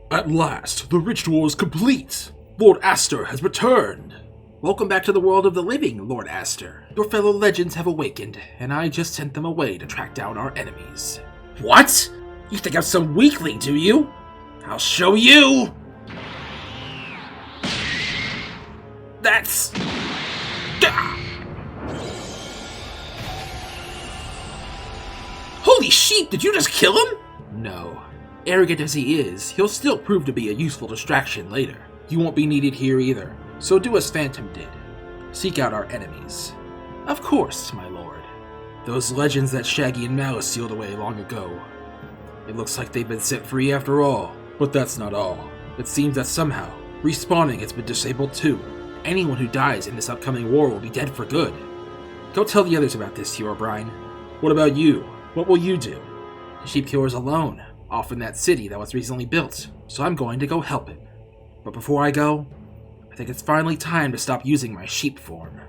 At last, the ritual is complete! Lord Astor has returned! Welcome back to the world of the living, Lord Aster. Your fellow legends have awakened, and I just sent them away to track down our enemies. What? You think I'm some weakling, do you? I'll show you! That's... Holy sheep, did you just kill him? No. Arrogant as he is, he'll still prove to be a useful distraction later. You won't be needed here either, so do as Phantom did. Seek out our enemies. Of course, my lord. Those legends that Shaggy and Malice sealed away long ago. It looks like they've been set free after all. But that's not all. It seems that somehow, respawning has been disabled too. Anyone who dies in this upcoming war will be dead for good. Go tell the others about this, Herobrine. What about you? What will you do? The Sheep Killer's alone, off in that city that was recently built, so I'm going to go help him. But before I go, I think it's finally time to stop using my sheep form.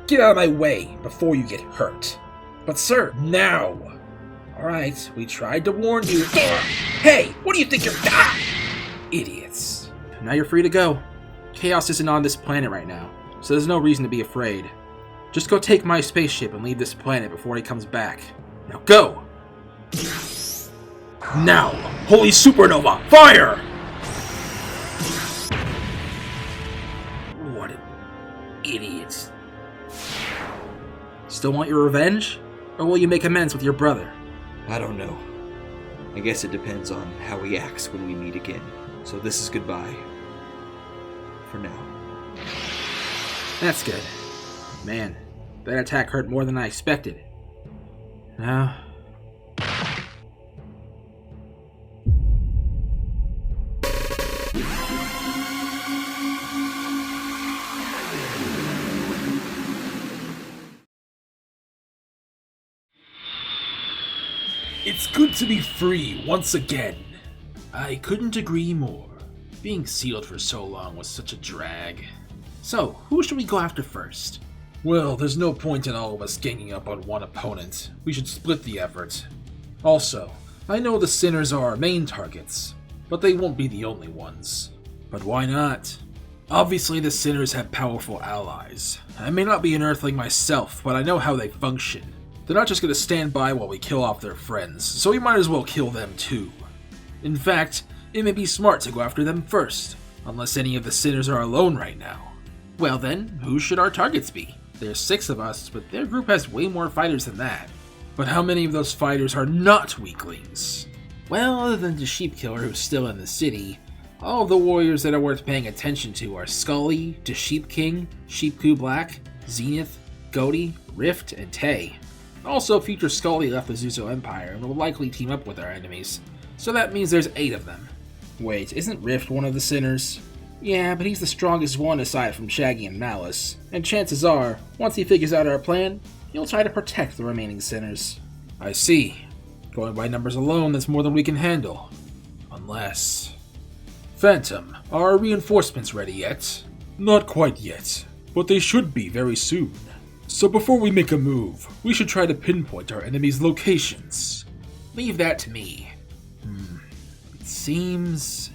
Get out of my way before you get hurt. But sir, now! Alright, we tried to warn you. Hey, what do you think you're... Idiots. Now you're free to go. Chaos isn't on this planet right now, so there's no reason to be afraid. Just go take my spaceship and leave this planet before he comes back. Now go! Now, holy supernova, fire! What an idiot. Still want your revenge? Or will you make amends with your brother? I don't know. I guess it depends on how he acts when we meet again. So this is goodbye. For now. That's good. Man, that attack hurt more than I expected. Now... It's good to be free once again. I couldn't agree more. Being sealed for so long was such a drag. So, who should we go after first? Well, there's no point in all of us ganging up on one opponent. We should split the effort. Also, I know the sinners are our main targets, but they won't be the only ones. But why not? Obviously, the sinners have powerful allies. I may not be an Earthling myself, but I know how they function. They're not just going to stand by while we kill off their friends, so we might as well kill them too. In fact, it may be smart to go after them first, unless any of the sinners are alone right now. Well then, who should our targets be? There's 6 of us, but their group has way more fighters than that. But how many of those fighters are not weaklings? Well, other than the Sheep Killer who's still in the city, all of the warriors that are worth paying attention to are Skully, the Sheep King, Sheepku Black, Zenith, Goaty, Rift, and Tay. Also, future Skully left the Zuzo Empire and will likely team up with our enemies, so that means there's 8 of them. Wait, isn't Rift one of the sinners? Yeah, but he's the strongest one aside from Shaggy and Malice, and chances are, once he figures out our plan, he'll try to protect the remaining sinners. I see. Going by numbers alone, that's more than we can handle. Unless... Phantom, are our reinforcements ready yet? Not quite yet, but they should be very soon. So before we make a move, we should try to pinpoint our enemies' locations. Leave that to me. It seems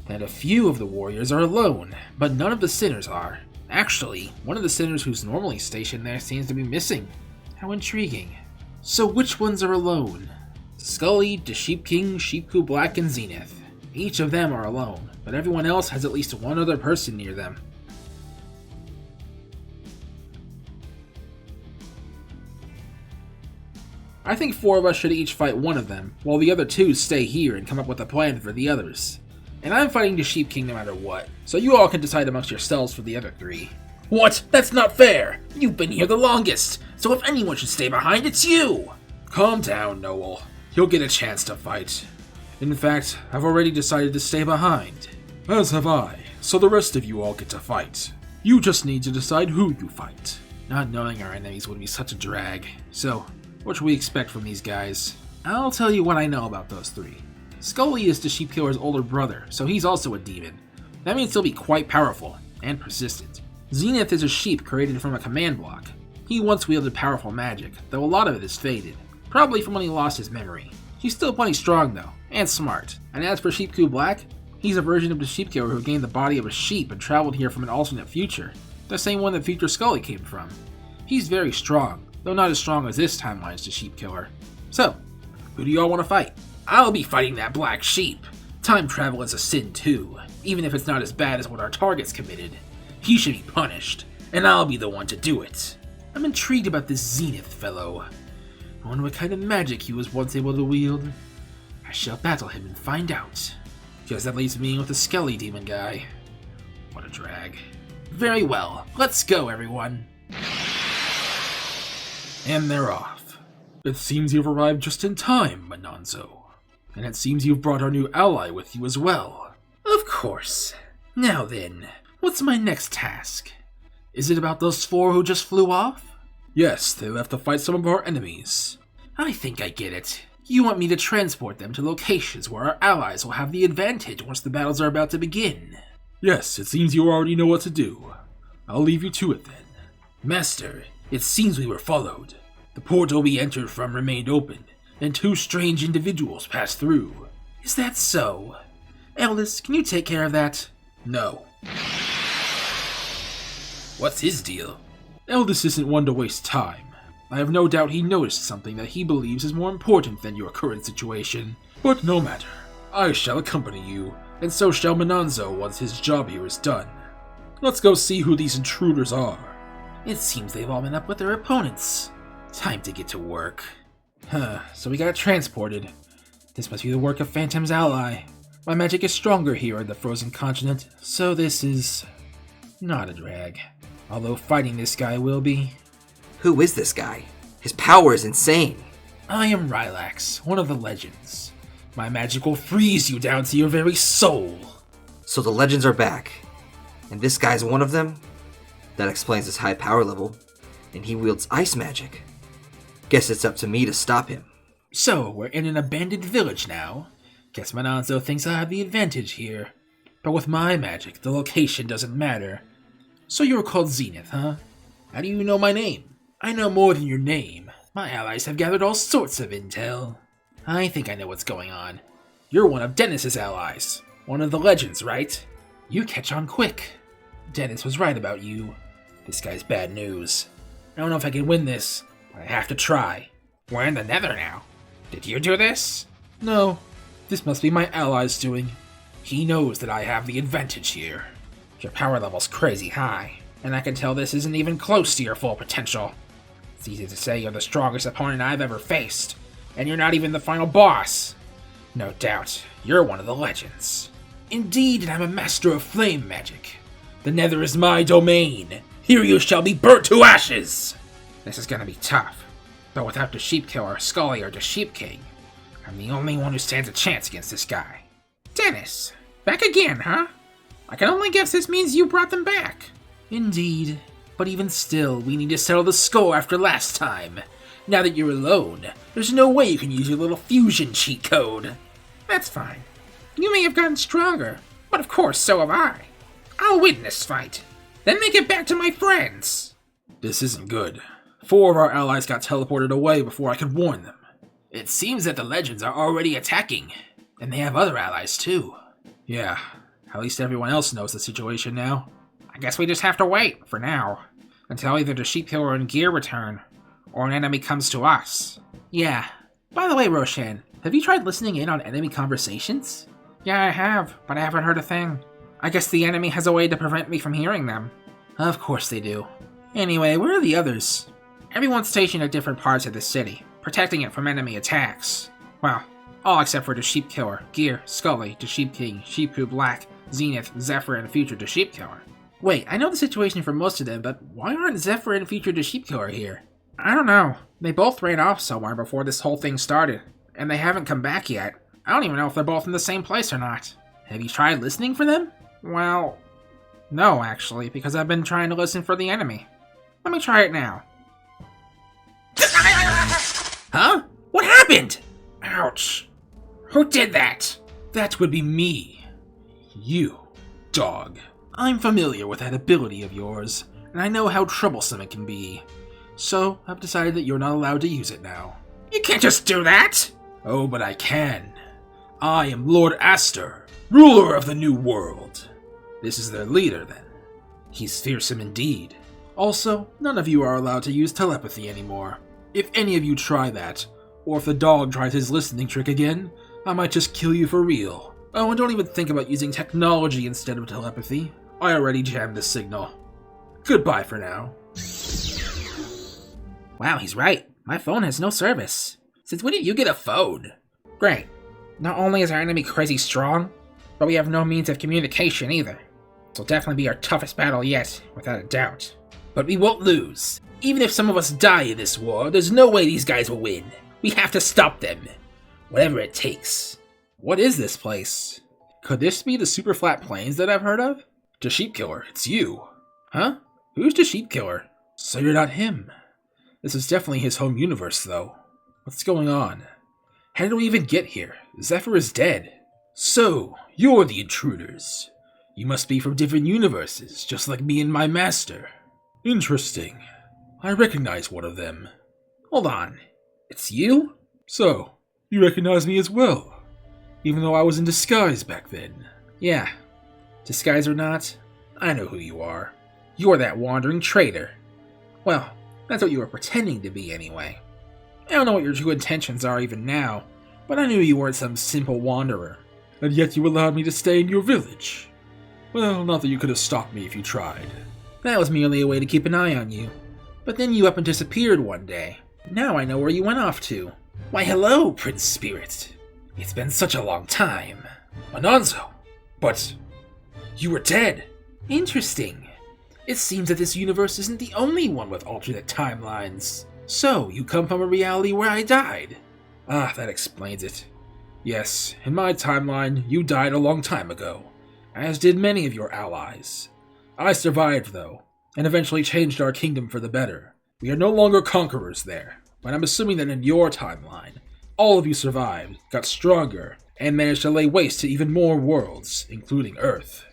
that a few of the warriors are alone, but none of the sinners are. Actually, one of the sinners who's normally stationed there seems to be missing. How intriguing. So which ones are alone? Skully, the Sheep King, Sheepku Black, and Zenith. Each of them are alone, but everyone else has at least one other person near them. I think 4 of us should each fight one of them, while the other 2 stay here and come up with a plan for the others. And I'm fighting the Sheep King no matter what, so you all can decide amongst yourselves for the other 3. What? That's not fair! You've been here the longest, so if anyone should stay behind, it's you! Calm down, Noel. You'll get a chance to fight. In fact, I've already decided to stay behind. As have I, so the rest of you all get to fight. You just need to decide who you fight. Not knowing our enemies would be such a drag, so... what should we expect from these guys? I'll tell you what I know about those 3. Skully is the Sheep Killer's older brother, so he's also a demon. That means he'll be quite powerful, and persistent. Zenith is a sheep created from a command block. He once wielded powerful magic, though a lot of it is faded. Probably from when he lost his memory. He's still plenty strong though, and smart. And as for Sheepku Black, he's a version of the sheep killer who gained the body of a sheep and traveled here from an alternate future. The same one that future Skully came from. He's very strong, though not as strong as this timeline's the sheep killer. So, who do y'all want to fight? I'll be fighting that black sheep. Time travel is a sin too, even if it's not as bad as what our target's committed. He should be punished, and I'll be the one to do it. I'm intrigued about this Zenith fellow. I wonder what kind of magic he was once able to wield. I shall battle him and find out. Guess that leaves me with the Skelly demon guy. What a drag. Very well, let's go everyone. And they're off. It seems you've arrived just in time, Manonzo. And it seems you've brought our new ally with you as well. Of course. Now then, what's my next task? Is it about those 4 who just flew off? Yes, they left to fight some of our enemies. I think I get it. You want me to transport them to locations where our allies will have the advantage once the battles are about to begin. Yes, it seems you already know what to do. I'll leave you to it then. Master, it seems we were followed. The portal we entered from remained open, and 2 strange individuals passed through. Is that so? Eldest, can you take care of that? No. What's his deal? Eldest isn't one to waste time. I have no doubt he noticed something that he believes is more important than your current situation. But no matter. I shall accompany you, and so shall Manonzo once his job here is done. Let's go see who these intruders are. It seems they've all been up with their opponents. Time to get to work. So we got transported. This must be the work of Phantom's ally. My magic is stronger here in the frozen continent, so this is not a drag. Although fighting this guy will be. Who is this guy? His power is insane. I am Rylax, one of the legends. My magic will freeze you down to your very soul. So the legends are back, and this guy's one of them? That explains his high power level, and he wields ice magic. Guess it's up to me to stop him. So, we're in an abandoned village now. Guess Manonzo thinks I have the advantage here. But with my magic, the location doesn't matter. So you're called Zenith, huh? How do you know my name? I know more than your name. My allies have gathered all sorts of intel. I think I know what's going on. You're one of Dennis's allies. One of the legends, right? You catch on quick. Dennis was right about you. This guy's bad news. I don't know if I can win this, but I have to try. We're in the Nether now. Did you do this? No. This must be my ally's doing. He knows that I have the advantage here. Your power level's crazy high, and I can tell this isn't even close to your full potential. It's easy to say you're the strongest opponent I've ever faced, and you're not even the final boss. No doubt, you're one of the legends. Indeed, and I'm a master of flame magic. The Nether is my domain. Here you shall be burnt to ashes. This is gonna be tough, but without the Sheep Killer, Skully, or the Sheep King, I'm the only one who stands a chance against this guy. Dennis, back again, huh? I can only guess this means you brought them back. Indeed, but even still, we need to settle the score after last time. Now that you're alone, there's no way you can use your little fusion cheat code. That's fine. You may have gotten stronger, but of course so have I. I'll win this fight, then make it back to my friends. This isn't good. 4 of our allies got teleported away before I could warn them. It seems that the legends are already attacking, and they have other allies too. Yeah, at least everyone else knows the situation now. I guess we just have to wait, for now, until either the Sheep Killer and Gear return, or an enemy comes to us. Yeah. By the way, Roshan, have you tried listening in on enemy conversations? Yeah, I have, but I haven't heard a thing. I guess the enemy has a way to prevent me from hearing them. Of course they do. Anyway, where are the others? Everyone's stationed at different parts of the city, protecting it from enemy attacks. Well, all except for the Sheep Killer, Gear, Skully, the Sheep King, Sheepku Black, Zenith, Zephyr, and Future the Sheep Killer. Wait, I know the situation for most of them, but why aren't Zephyr and Future the Sheep Killer here? I don't know. They both ran off somewhere before this whole thing started, and they haven't come back yet. I don't even know if they're both in the same place or not. Have you tried listening for them? Well, no, actually, because I've been trying to listen for the enemy. Let me try it now. Huh? What happened? Ouch. Who did that? That would be me. You, dog. I'm familiar with that ability of yours, and I know how troublesome it can be. So, I've decided that you're not allowed to use it now. You can't just do that! Oh, but I can. I am Lord Aster, ruler of the New World. This is their leader, then. He's fearsome indeed. Also, none of you are allowed to use telepathy anymore. If any of you try that, or if the dog tries his listening trick again, I might just kill you for real. Oh, and don't even think about using technology instead of telepathy. I already jammed the signal. Goodbye for now. Wow, he's right. My phone has no service. Since when did you get a phone? Great. Not only is our enemy crazy strong, but we have no means of communication either. This will definitely be our toughest battle yet, without a doubt. But we won't lose. Even if some of us die in this war, there's no way these guys will win. We have to stop them. Whatever it takes. What is this place? Could this be the super flat plains that I've heard of? The Sheep Killer, it's you. Huh? Who's the Sheep Killer? So you're not him. This is definitely his home universe, though. What's going on? How did we even get here? Zephyr is dead. So, you're the intruders. You must be from different universes, just like me and my master. Interesting. I recognize one of them. Hold on. It's you? So, you recognize me as well, even though I was in disguise back then. Yeah. Disguise or not, I know who you are. You're that wandering traitor. Well, that's what you were pretending to be anyway. I don't know what your true intentions are even now, but I knew you weren't some simple wanderer. And yet you allowed me to stay in your village. Well, not that you could have stopped me if you tried. That was merely a way to keep an eye on you. But then you up and disappeared one day. Now I know where you went off to. Why hello, Prince Spirit. It's been such a long time. Ananzo! But you were dead. Interesting. It seems that this universe isn't the only one with alternate timelines. So, you come from a reality where I died. Ah, that explains it. Yes, in my timeline, you died a long time ago, as did many of your allies. I survived, though, and eventually changed our kingdom for the better. We are no longer conquerors there, but I'm assuming that in your timeline, all of you survived, got stronger, and managed to lay waste to even more worlds, including Earth.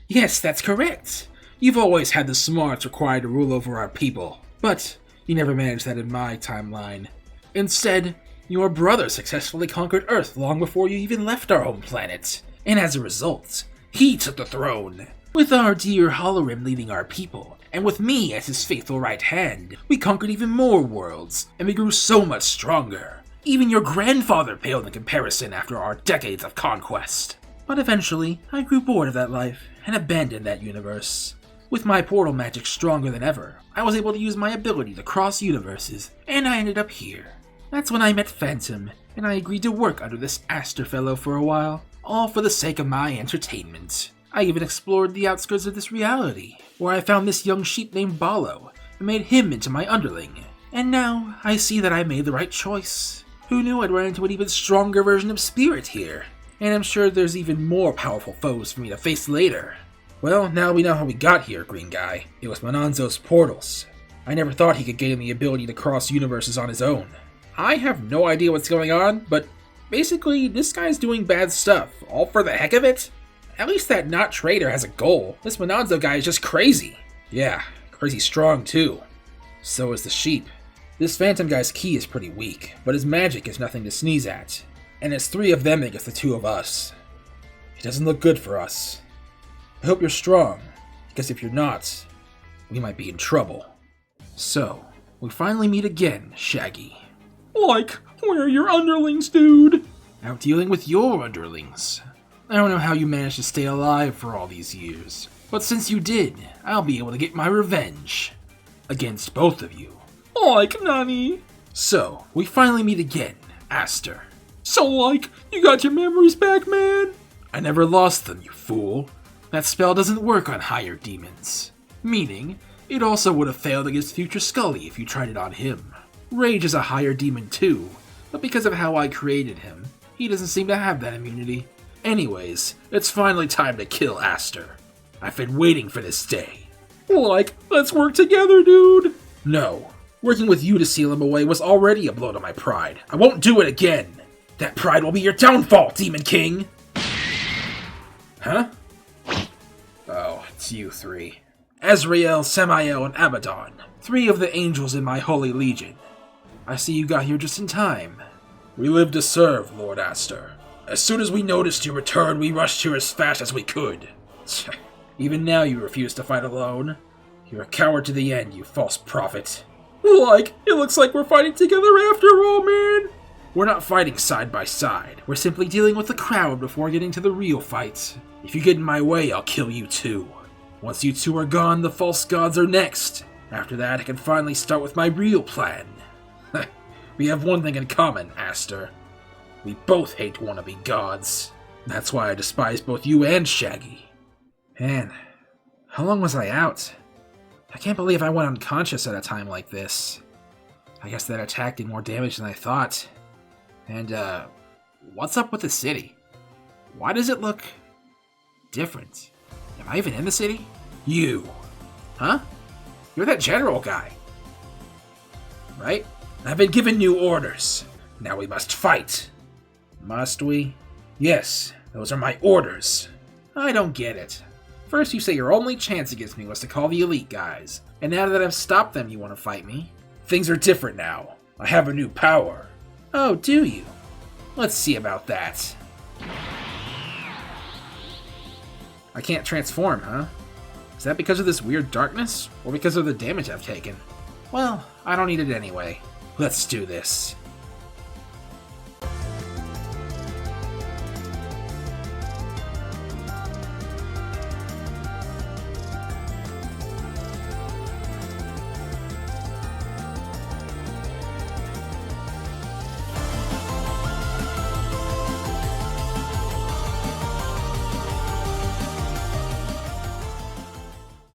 Yes, that's correct. You've always had the smarts required to rule over our people, but you never managed that in my timeline. Instead, your brother successfully conquered Earth long before you even left our home planet, and as a result, he took the throne. With our dear Holorim leading our people, and with me as his faithful right hand, we conquered even more worlds, and we grew so much stronger. Even your grandfather paled in comparison after our decades of conquest. But eventually, I grew bored of that life, and abandoned that universe. With my portal magic stronger than ever, I was able to use my ability to cross universes, and I ended up here. That's when I met Phantom, and I agreed to work under this Aster fellow for a while, all for the sake of my entertainment. I even explored the outskirts of this reality, where I found this young sheep named Balo, and made him into my underling. And now, I see that I made the right choice. Who knew I'd run into an even stronger version of Spirit here? And I'm sure there's even more powerful foes for me to face later. Well, now we know how we got here, Green Guy. It was Mananzo's portals. I never thought he could gain the ability to cross universes on his own. I have no idea what's going on, but basically, this guy's doing bad stuff, all for the heck of it. At least that not traitor has a goal. This Mananzo guy is just crazy. Yeah, crazy strong too. So is the sheep. This Phantom guy's ki is pretty weak, but his magic is nothing to sneeze at. And it's 3 of them against the 2 of us. It doesn't look good for us. I hope you're strong, because if you're not, we might be in trouble. So, we finally meet again, Shaggy. Like, where are your underlings, dude? Out dealing with your underlings. I don't know how you managed to stay alive for all these years, but since you did, I'll be able to get my revenge. Against both of you. Like, Nani? So, we finally meet again, Aster. So, like, you got your memories back, man? I never lost them, you fool. That spell doesn't work on higher demons. Meaning, it also would have failed against future Skully if you tried it on him. Rage is a higher demon too, but because of how I created him, he doesn't seem to have that immunity. Anyways, it's finally time to kill Aster. I've been waiting for this day. Like, let's work together, dude. No, working with you to seal him away was already a blow to my pride. I won't do it again. That pride will be your downfall, Demon King! Huh? Oh, it's you 3. Ezreal, Samael, and Abaddon. 3 of the angels in my holy legion. I see you got here just in time. We live to serve, Lord Aster. As soon as we noticed your return, we rushed here as fast as we could. Even now you refuse to fight alone. You're a coward to the end, you false prophet. It looks like we're fighting together after all, man! We're not fighting side by side. We're simply dealing with the crowd before getting to the real fight. If you get in my way, I'll kill you too. Once you two are gone, the false gods are next. After that, I can finally start with my real plan. We have one thing in common, Aster. We both hate wannabe gods. That's why I despise both you and Shaggy. Man, how long was I out? I can't believe I went unconscious at a time like this. I guess that attack did more damage than I thought. And, what's up with the city? Why does it look different? Am I even in the city? You. Huh? You're that general guy. Right? I've been given new orders. Now we must fight. Must we? Yes, those are my orders. I don't get it. First you say your only chance against me was to call the elite guys, and now that I've stopped them you want to fight me? Things are different now. I have a new power. Oh, do you? Let's see about that. I can't transform, huh? Is that because of this weird darkness, or because of the damage I've taken? Well, I don't need it anyway. Let's do this.